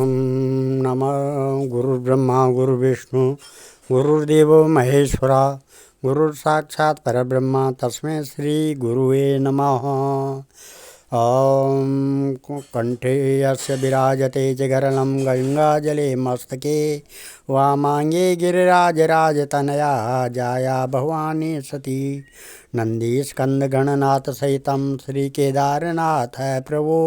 ओम नमः गुरुर्ब्रह्मा गुरुर्विष्णु गुरुर्देवो महेश्वरा गुरुर्साक्षात् परब्रह्म तस्मै श्री गुरुवे नमः। ओम कंठे यस्य विराजते जगरणं गंगाजले मस्तके वामांगे गिरिराजराजतनया जाया भवानी सती नंदीस्कंदगणनाथ सहितं श्रीकेदारनाथ प्रभो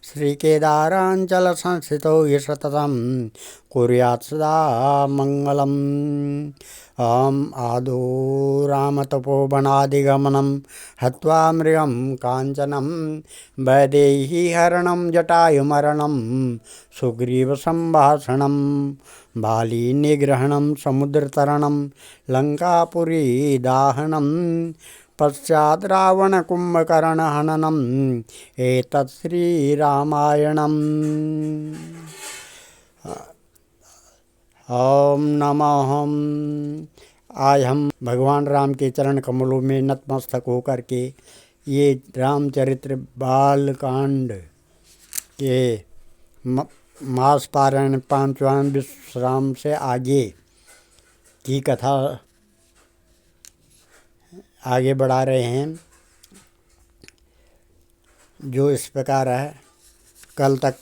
श्रीकेदाराञ्चल संस्थितो सततं कुर्यात् सदा मङ्गलम्। आदौ रामतपोवनादिगमनं हत्वा मृगं काञ्चनं वैदेहीहरणं जटायुमरणं सुग्रीवसम्भाषणं बालीनिग्रहणं समुद्रतरणं लङ्कापुरीदाहनं पश्चात् रावणकुम्भकर्णहननम् एतत् श्रीरामायणम्। ओम नमः। आज हम भगवान राम के चरण कमलों में नतमस्तक होकर के ये रामचरित्र बालकांड के मास पारायण 5वां विश्राम से आगे की कथा आगे बढ़ा रहे हैं, जो इस प्रकार है। कल तक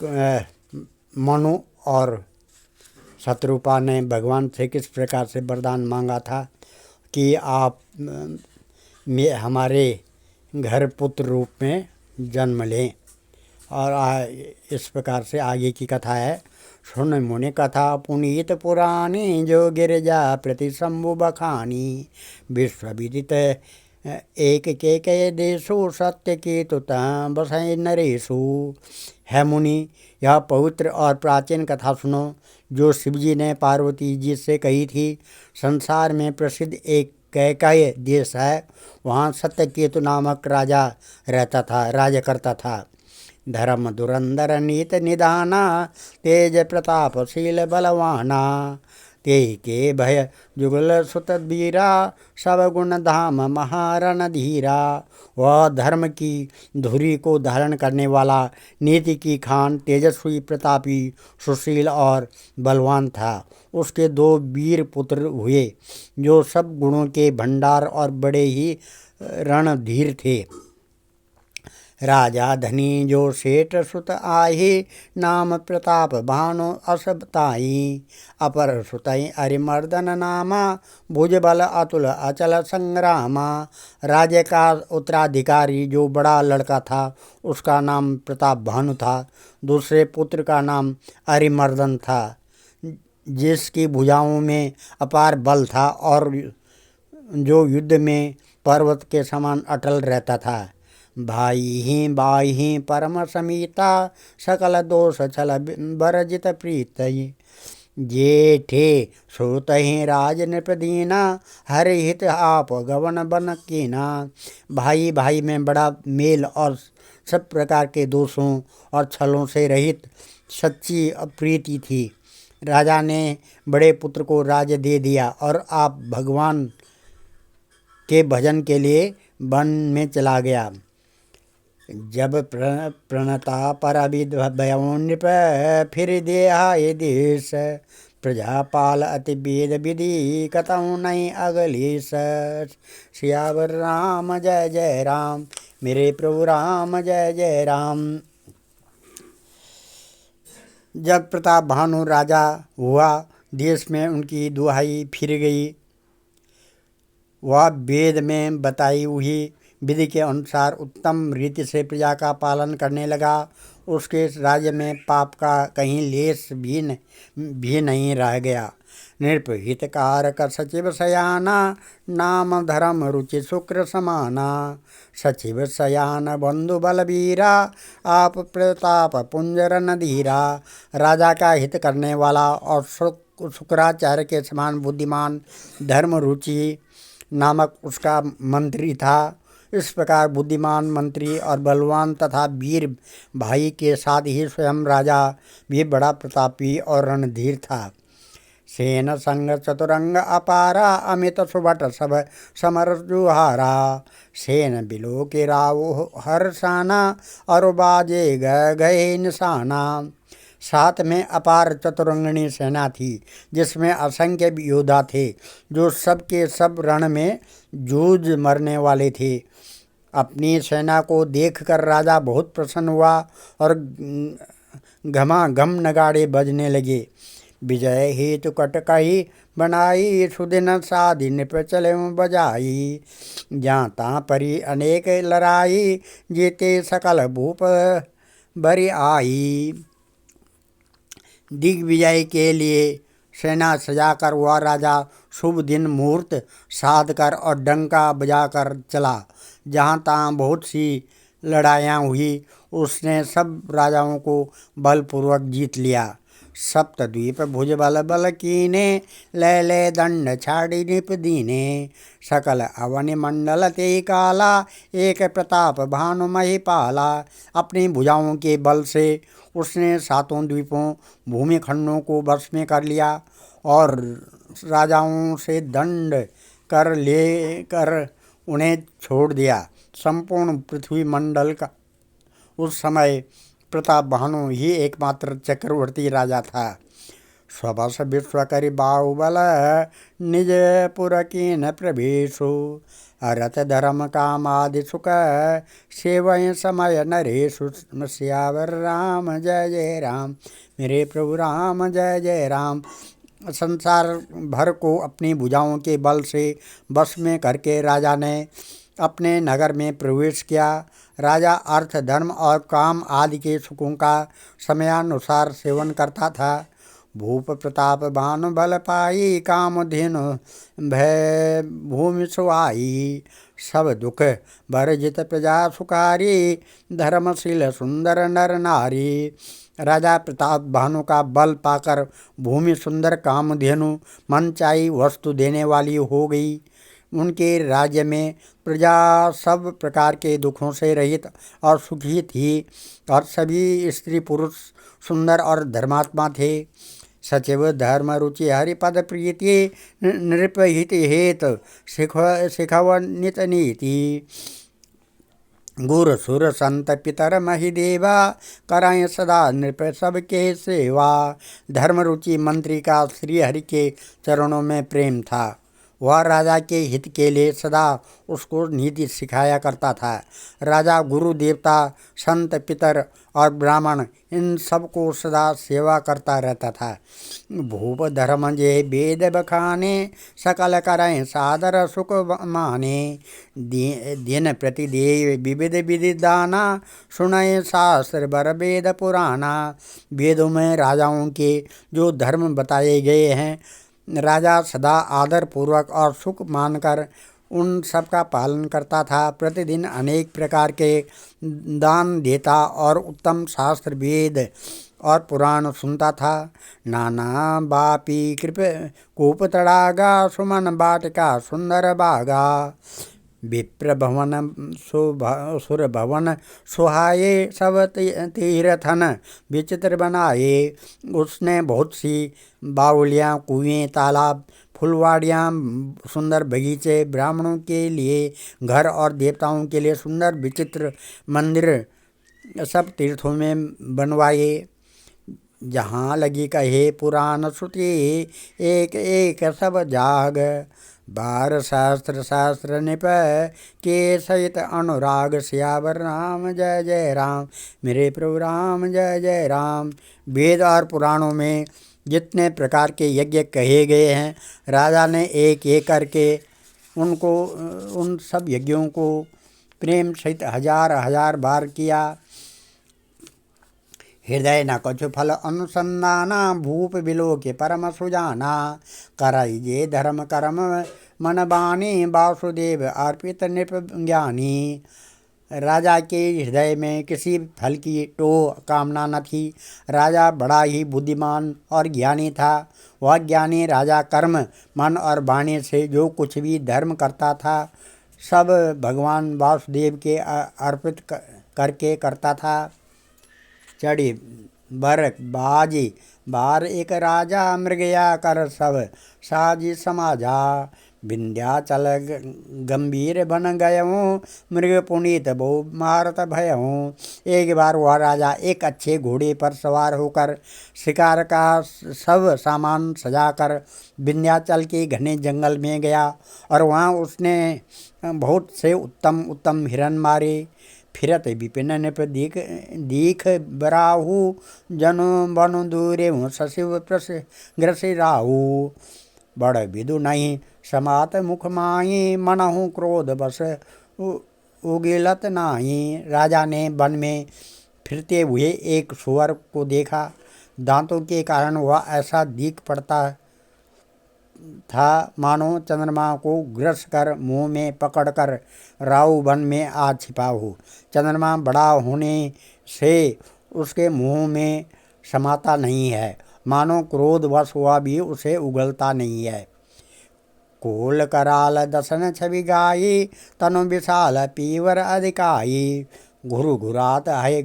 मनु और शत्रुपा ने भगवान से किस प्रकार से वरदान मांगा था कि आप हमारे घर पुत्र रूप में जन्म लें, और इस प्रकार से आगे की कथा है। सुन मुनि कथा पुनीत पुराणी जो गिरिजा प्रति शंभु बखानी विश्व विदित एक के देशो सत्य के तुत बसै नरेशु। है मुनि, यह पवित्र और प्राचीन कथा सुनो जो शिवजी ने पार्वती जी से कही थी। संसार में प्रसिद्ध एक कैकेय देश है, वहाँ सत्यकेतु नामक राजा रहता था, राज्य करता था। धर्म धुरंधर नीत निदाना तेज प्रतापशील बलवाना ते के भय जुगल सुत वीरा सब गुण धाम महारण धीरा। वह धर्म की धुरी को धारण करने वाला, नीति की खान, तेजस्वी, प्रतापी, सुशील और बलवान था। उसके 2 वीर पुत्र हुए जो सब गुणों के भंडार और बड़े ही रणधीर थे। राजा धनी जो सेठ सुत आहि नाम प्रताप भानु असबताई। अपर सुतई अरिमर्दन नामा भुजबल अतुल अचल संग्रामा। राज्य का उत्तराधिकारी जो बड़ा लड़का था उसका नाम प्रताप भानु था। दूसरे पुत्र का नाम अरिमर्दन था, जिसकी भुजाओं में अपार बल था और जो युद्ध में पर्वत के समान अटल रहता था। भाई ही बाही परम समीता सकल दोष छल बरजित प्रीत। जेठे सोत ही राज नृपदीना हर हित आप गवन बन कीना। भाई भाई में बड़ा मेल और सब प्रकार के दोषों और छलों से रहित सच्ची प्रीति थी। राजा ने बड़े पुत्र को राज्य दे दिया और आप भगवान के भजन के लिए वन में चला गया। जब प्रणता पर नृप फिर देहा ये देश। प्रजापाल अति वेद विधि कतहु नहीं अगलीस। सियावर राम जय जय राम, मेरे प्रभु राम जय जय राम। जब प्रताप भानु राजा हुआ, देश में उनकी दुहाई फिर गई। वह वेद में बताई हुई विधि के अनुसार उत्तम रीति से प्रजा का पालन करने लगा। उसके राज्य में पाप का कहीं लेस भी नहीं रह गया। नृपहितकारक सचिव सयाना नाम धर्म रुचि शुक्र समाना। सचिव सयान बंधु बलबीरा आप प्रताप पुंजर नधीरा। राजा का हित करने वाला और शुक्राचार्य के समान बुद्धिमान धर्म रुचि नामक उसका मंत्री था। इस प्रकार बुद्धिमान मंत्री और बलवान तथा वीर भाई के साथ ही स्वयं राजा भी बड़ा प्रतापी और रणधीर था। सेन संग चतुरंग अपारा अमित सुभट सब समर जुहारा। सेन बिलो के राव हर्षाना और बाजे गए निशाना। साथ में अपार चतुरंगिणी सेना थी, जिसमें असंख्य योद्धा थे, जो सब के सब रण में जूझ मरने वाले थे। अपनी सेना को देखकर राजा बहुत प्रसन्न हुआ और घमाघम नगाड़े बजने लगे। विजय हेतु कटकही बनाई, सुदिन साधि निप चले बजाई। जहाँ तहाँ परी अनेक लड़ाई, जीते सकल भूप बरी आई। दिग्विजय के लिए सेना सजाकर वह राजा शुभ दिन मुहूर्त साध कर और डंका बजाकर चला। जहाँ तहाँ बहुत सी लड़ाइयाँ हुई, उसने सब राजाओं को बलपूर्वक जीत लिया। सप्तद्वीप भुज बल बल कीने, लय लय दंड छाड़ी निप दीने। सकल अवनि मंडल ते काला, एक प्रताप भानु महिपाला। अपनी भुजाओं के बल से उसने सातों द्वीपों भूमिखंडों को वश में कर लिया और राजाओं से दंड कर लेकर उन्हें छोड़ दिया। संपूर्ण पृथ्वी मंडल का उस समय प्रताप भानु ही एकमात्र चक्रवर्ती राजा था। स्वबस विश्व करि बाहुबल, निज पुर कीन प्रवेशु। रथ धर्म काम आदि सुख, सेवय समय नरेशु। सियावर राम जय जय राम, मेरे प्रभु राम जय जय राम। संसार भर को अपनी भुजाओं के बल से बस में करके राजा ने अपने नगर में प्रवेश किया। राजा अर्थ धर्म और काम आदि के सुखों का समयानुसार सेवन करता था। भूप प्रताप भानु बल पाई, कामधेनु भय भूमि सुहाई। सब दुख भरजित प्रजा सुखारी, धर्मशील सुंदर नर नारी। राजा प्रताप भानु का बल पाकर भूमि सुंदर, कामधेनु मनचाही वस्तु देने वाली हो गई। उनके राज्य में प्रजा सब प्रकार के दुखों से रहित और सुखी थी और सभी स्त्री पुरुष सुंदर और धर्मात्मा थे। सचिव धर्म रुचि हरिपद प्रीति, नृपहित हेत सिखव नित नीति। गुर सुर संत पितर मही देवा, कराएं सदा नृप सबके सेवा। धर्म रुचि मंत्री का श्री हरि के चरणों में प्रेम था। वह राजा के हित के लिए सदा उसको नीति सिखाया करता था। राजा गुरु देवता संत पितर और ब्राह्मण इन सबको सदा सेवा करता रहता था। भूप धर्म जे वेद बखाने, सकल करें सादर सुख माने। दिन प्रतिदेव विविध विधि दाना, सुनय शास्त्र बर वेद पुराना। वेदों में राजाओं के जो धर्म बताए गए हैं, राजा सदा आदर पूर्वक और सुख मानकर उन सब का पालन करता था। प्रतिदिन अनेक प्रकार के दान देता और उत्तम शास्त्र वेद और पुराण सुनता था। नाना बापी कृप कूप तड़ागा, सुमन बाटिका सुंदर बागा। विप्र भवन सुर भवन सुहाये, सब तीर्थन विचित्र बनाए। उसने बहुत सी बावलियाँ, कुएं, तालाब, फुलवाड़ियाँ, सुंदर बगीचे, ब्राह्मणों के लिए घर और देवताओं के लिए सुंदर विचित्र मंदिर सब तीर्थों में बनवाए। जहाँ लगी कहे पुराण श्रुति, एक एक सब जाग। बार शास्त्र शास्त्र निप के सहित अनुराग। सियावर राम जय जय राम, मेरे प्रभु राम जय जय राम। वेद और पुराणों में जितने प्रकार के यज्ञ कहे गए हैं, राजा ने एक एक करके उन सब यज्ञों को प्रेम सहित हजार हजार बार किया। हृदय न कछु फल अनुसंधाना, भूप बिलो के परम सुजाना। करई जे धर्म कर्म मन बानी, वासुदेव अर्पित नृप ज्ञानी। राजा के हृदय में किसी फल की तो कामना न थी। राजा बड़ा ही बुद्धिमान और ज्ञानी था। वह ज्ञानी राजा कर्म मन और वाणी से जो कुछ भी धर्म करता था, सब भगवान वासुदेव के अर्पित करके करता था। चढ़ी बर बाजी बार एक राजा, मृगया कर सब साजी समाजा। विंध्याचल गंभीर बन गयऊँ, मृग पुनीत बहु मारत भयऊँ। एक बार वह राजा एक अच्छे घोड़े पर सवार होकर शिकार का सब सामान सजाकर विंध्याचल के घने जंगल में गया और वहाँ उसने बहुत से उत्तम उत्तम हिरन मारे। फिरत विपिन निप दीख बराहु, जनु बनु दूरे सशिव प्रस ग्रसि राहु। बड़ विदु नहीं समात मुख माही, मनहु क्रोध बस उगिलत नाही। राजा ने वन में फिरते हुए एक सुअर को देखा। दांतों के कारण वह ऐसा दिख पड़ता था मानो चंद्रमा को ग्रस कर मुंह में पकड़कर राहु वन में आ छिपा हो। चंद्रमा बड़ा होने से उसके मुंह में समाता नहीं है, मानो क्रोधवश हुआ भी उसे उगलता नहीं है। कोल कराल दसन छवि गाई, तनु विशाल पीवर अधिकाई। घुरु घुरात है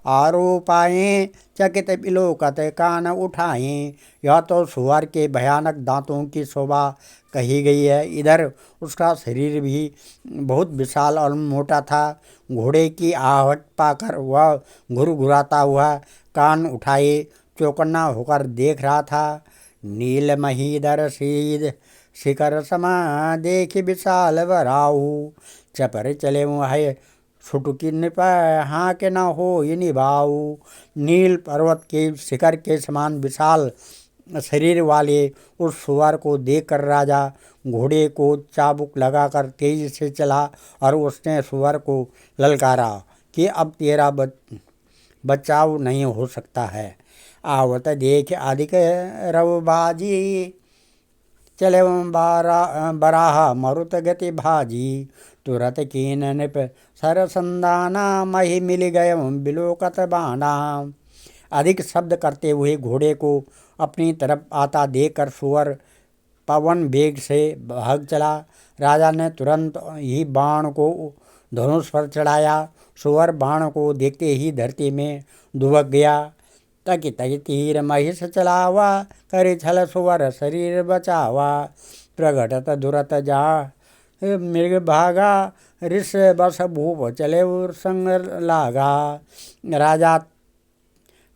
आरोपाएँ, चकित बिलोकत कान उठाएं। यह तो सुअर के भयानक दांतों की शोभा कही गई है। इधर उसका शरीर भी बहुत विशाल और मोटा था। घोड़े की आहट पाकर वह घुरघुराता हुआ कान उठाए चौकन्ना होकर देख रहा था। नील महीधर सीध शिखर समा, देख विशाल बराऊ। चपर चले है छुटकी निप, हाँ के न हो निभाऊ। नील पर्वत के शिखर के समान विशाल शरीर वाले उस सुअर को देखकर राजा घोड़े को चाबुक लगाकर तेजी से चला और उसने सुअर को ललकारा कि अब तेरा बचाव नहीं हो सकता है। आवत देख अधिक रवबाजी, चले बराह मरुत गति भाजी। तुरत कीन निप सरसंदाना, मही मिल गय बिलोकत बाना। अधिक शब्द करते हुए घोड़े को अपनी तरफ आता देखकर सुअर पवन वेग से भाग चला। राजा ने तुरंत ही बाण को धनुष पर चढ़ाया। सुअर बाण को देखते ही धरती में दुबक गया। तकी तकी तीर महिष चलावा, करे छल सुअर शरीर बचावा। प्रगटत दुरत जा मृग भागा, ऋष बस भूप चले संग लागा। राजा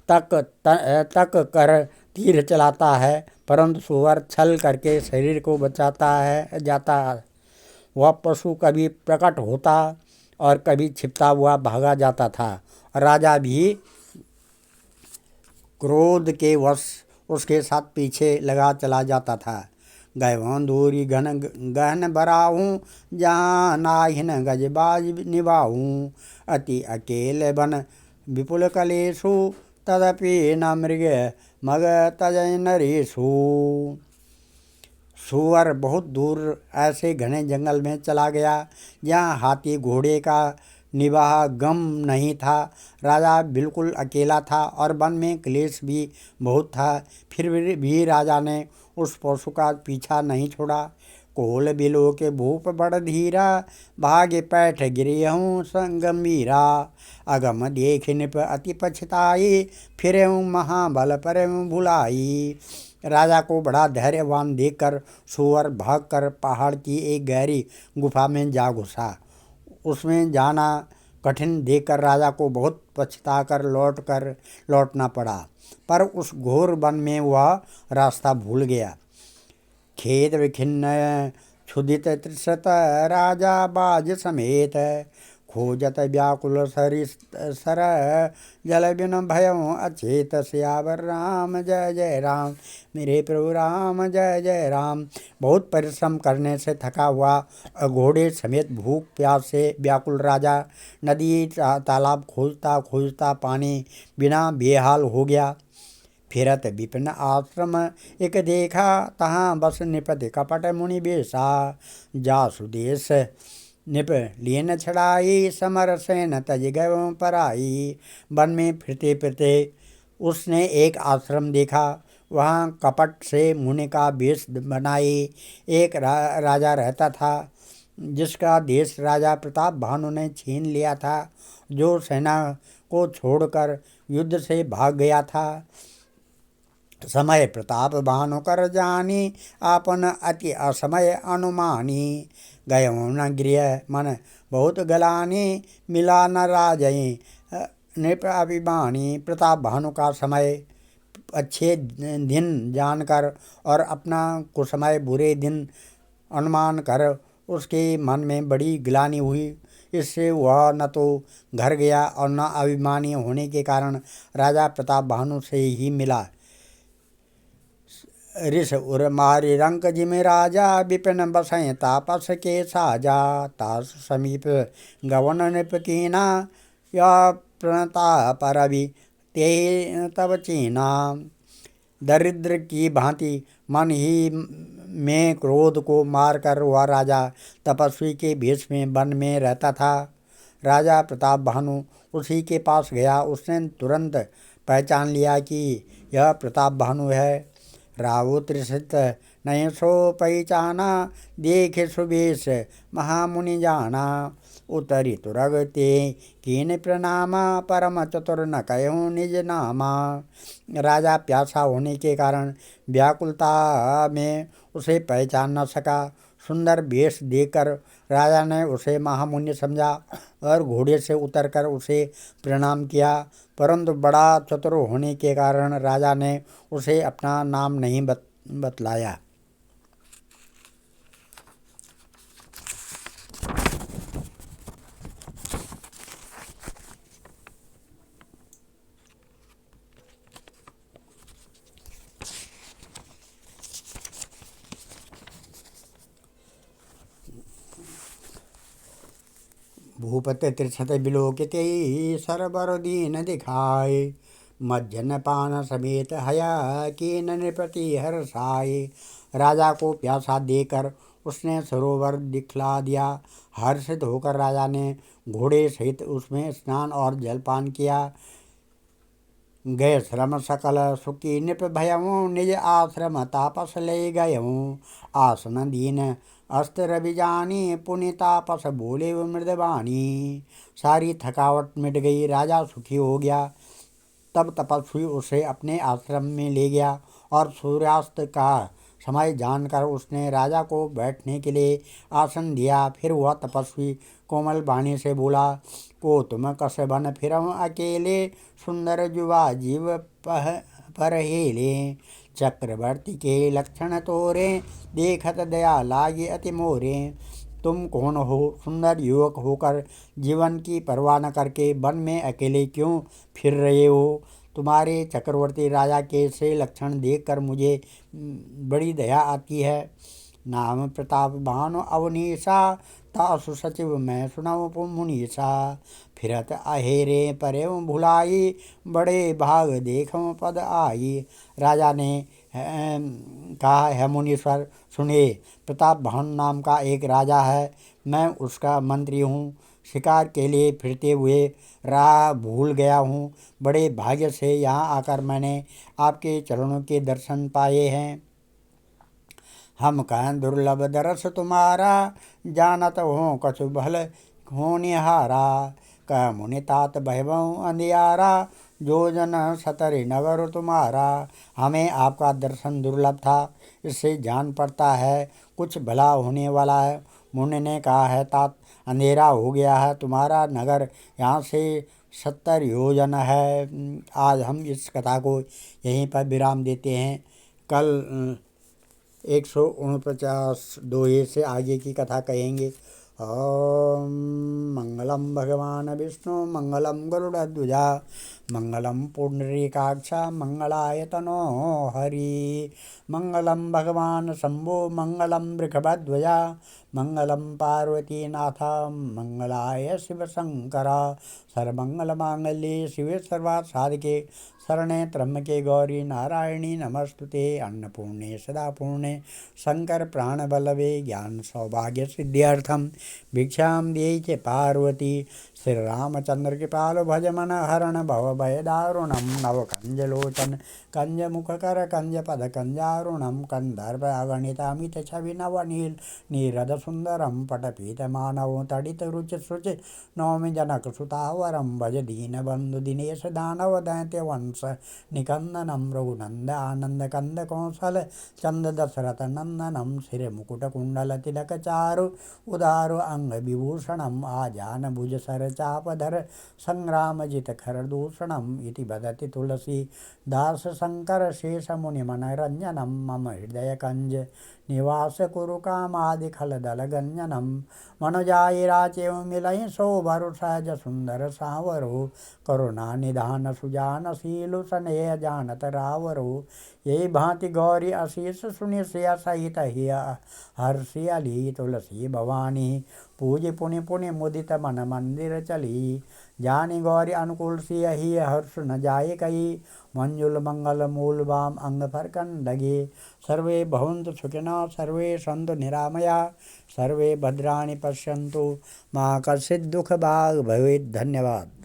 तक कर तीर चलाता है, परंतु सुअर छल करके शरीर को बचाता है जाता। वह पशु कभी प्रकट होता और कभी छिपता हुआ भागा जाता था। राजा भी क्रोध के वश उसके साथ पीछे लगा चला जाता था। गयवं दूरी गहन बराहूँ, जहाँ नाहिन गजबाज निभाऊँ। अति अकेले बन विपुल कलेशु, तदपि न मृग मग तजय नरेशु। सुअर बहुत दूर ऐसे घने जंगल में चला गया जहाँ हाथी घोड़े का निवाह गम नहीं था। राजा बिल्कुल अकेला था और वन में क्लेश भी बहुत था। फिर भी राजा ने उस पशु का पीछा नहीं छोड़ा। कोल बिलो के भूप बड़ धीरा, भाग्य पैठ गिरे हूँ संगमीरा। अगम देख निप अति पछताई, फिरे महाबल पर भुलाई। राजा को बड़ा धैर्यवान देखकर सुअर भागकर पहाड़ की एक गहरी गुफा में जा घुसा। उसमें जाना कठिन देखकर राजा को बहुत पछताकर लौटना पड़ा, पर उस घोर वन में वह रास्ता भूल गया। खेत विखिन्न क्षुधित तृषत, राजा बाज समेत। खोजत व्याकुल सर, जल बिन भयों अचेत। सियावर राम जय जय राम, मेरे प्रभु राम जय जय राम। बहुत परिश्रम करने से थका हुआ घोड़े समेत भूख प्यास से व्याकुल राजा नदी तालाब खोजता खोजता पानी बिना बेहाल हो गया। फिरत विपिन आश्रम एक देखा, तहाँ बस निपति कपट मुनि बेसा। जासु देश निप लीन छड़ाई, समर सेन तज गए पराई। वन में फिरते फिरते उसने एक आश्रम देखा। वहाँ कपट से मुनि का वेश बनाए एक राजा रहता था, जिसका देश राजा प्रताप भानु ने छीन लिया था, जो सेना को छोड़कर युद्ध से भाग गया था। समय प्रताप भानु कर जानी, आपन अति असमय अनुमानी। गयो न गृह मन बहुत गलानी, मिला न राजई नृप अभिमानी। प्रताप भानु का समय अच्छे दिन जानकर और अपना कुसमय बुरे दिन अनुमान कर उसके मन में बड़ी गिलानी हुई। इससे वह न तो घर गया और न अभिमानी होने के कारण राजा प्रताप भानु से ही मिला। ऋष उर मारि रंक जिमि राजा, विपिन बसई तापस के साजा। तास समीप गवन नृप कीना, या प्रणता परवि ते तब चीना। दरिद्र की भांति मन ही में क्रोध को मारकर वह राजा तपस्वी के भेष में वन में रहता था। राजा प्रताप भानु उसी के पास गया। उसने तुरंत पहचान लिया कि यह प्रताप भानु है। रावो त्रिषित नहीं सो पहचाना, देखे सुबेश महामुनि जाना। उतरी तुरग ते कीन प्रणामा, परम चतुर न कहूँ निज नामा। राजा प्यासा होने के कारण व्याकुलता में उसे पहचान न सका। सुंदर वेश देखकर राजा ने उसे महामुनि समझा और घोड़े से उतरकर उसे प्रणाम किया, परंतु बड़ा चतुर होने के कारण राजा ने उसे अपना नाम नहीं बतलाया। भूपति त्रिशत बिलोकिते, सरबर दीन दिखाए। मज्जन पान समेत हया, कीन नृपति हर्षाए। राजा को प्यासा देकर उसने सरोवर दिखला दिया। हर्षित होकर राजा ने घोड़े सहित उसमें स्नान और जलपान किया। गए श्रम सकल सुखी नृप भयऊँ, निज आश्रम तापस ले गयऊँ। आसन दीन अस्त्र रवि जानी, पुनि तापस बोले मृदवाणी। सारी थकावट मिट गई, राजा सुखी हो गया। तब तपस्वी उसे अपने आश्रम में ले गया और सूर्यास्त का समय जानकर उसने राजा को बैठने के लिए आसन दिया। फिर वह तपस्वी कोमल वाणी से बोला, को तुम कस बन फिरम अकेले, सुंदर जुवा जीव पर हेले। चक्रवर्ती के लक्षण तोरे, देखत दया लागे अति मोरे। तुम कौन हो? सुंदर युवक होकर जीवन की परवाह न करके वन में अकेले क्यों फिर रहे हो? तुम्हारे चक्रवर्ती राजा के से लक्षण देखकर मुझे बड़ी दया आती है। नाम प्रताप भानु अवनीसा, तासु सचिव मैं सुनऊ मुनीसा। फिरत अहेरे परे भुलाई, बड़े भाग देखम पद आई। राजा ने कहा, है मुनीश्वर सुने, प्रताप भानु नाम का एक राजा है, मैं उसका मंत्री हूँ। शिकार के लिए फिरते हुए राह भूल गया हूँ। बड़े भाग्य से यहाँ आकर मैंने आपके चरणों के दर्शन पाए हैं। हम कहें दुर्लभ दरस तुम्हारा, जानत हो कछु भल होनिहारा। कह मुनि तात भयबहु अंधियारा, जो जन सतरि नगर तुम्हारा। हमें आपका दर्शन दुर्लभ था, इससे जान पड़ता है कुछ भला होने वाला है। मुनि ने कहा है, तात अंधेरा हो गया है, तुम्हारा नगर यहाँ से 70 योजन है। आज हम इस कथा को यहीं पर विराम देते हैं। कल 149 दोहे से आगे की कथा कहेंगे। ओम मंगलम भगवान विष्णु मंगलम गरुड़ध्वजा मंगलम पुंडरीकाक्ष मंगलाय तनो हरि। मंगलम भगवान शंभो मंगलम वृषभध्वजा मंगलम पार्वतीनाथ मंगलाय शिव शंकर। सर्वमंगल मांगल्ये शिवे सर्वार्थ साधके शरणे त्र्यंबके गौरी नारायणी नमस्तुते। अन्नपूर्णे सदा पूर्णे शंकर प्राणवल्लभे ज्ञान सौभाग्य सिद्ध्यर्थम भिक्षां देहि च पार्वती। श्री रामचंद्र कृपाल भज मन हरण भव भय दारुणम नव कंजलोचन कंजमुखकर कंजपद कंजारुणम कंदर्प अगणितामित छवि नवनील नीरद सुंदरम पटपीत मानव तडित रुचि शुचि नौमि जनक सुतावरम भज दीन बंधु दिनेश दानव दैत्य वंश निकंदनम रघुनंद आनंद कंद कौशल चंद दशरथ नंदनम सिर मुकुट कुंडल तिलक चारु उदारु अंग विभूषणम आजान भुज सर चापधर संग्राम जित खर दूषणम इति बदति तुलसी दास शंकर शेष मुनि मनरंजनम मम हृदय कंज निवास कुरु कामादि खल दल गंजनम मनोजाई राचेव मिलहि शोभरु सहज सुंदर सावरो करुणा निधान सुजान शीलु स्नेह जानत रावरो यही भांति गौरी अशीष सुनि सिया सहित हिया हर्षि अली तुलसी भवानी पूज पुनि पुनि मुदित मन मंदिर चली जानी गौरी अनुकूल सिय ही हर्ष न जाय कही मंजुल मंगल मूल बाम अंग फरकन लगे सर्वे भवन्तु सुखिनः सर्वे सन्तु निरामया सर्वे भद्राणि पश्यन्तु मा कश्चित् दुःख भाग् भवेत्। धन्यवाद।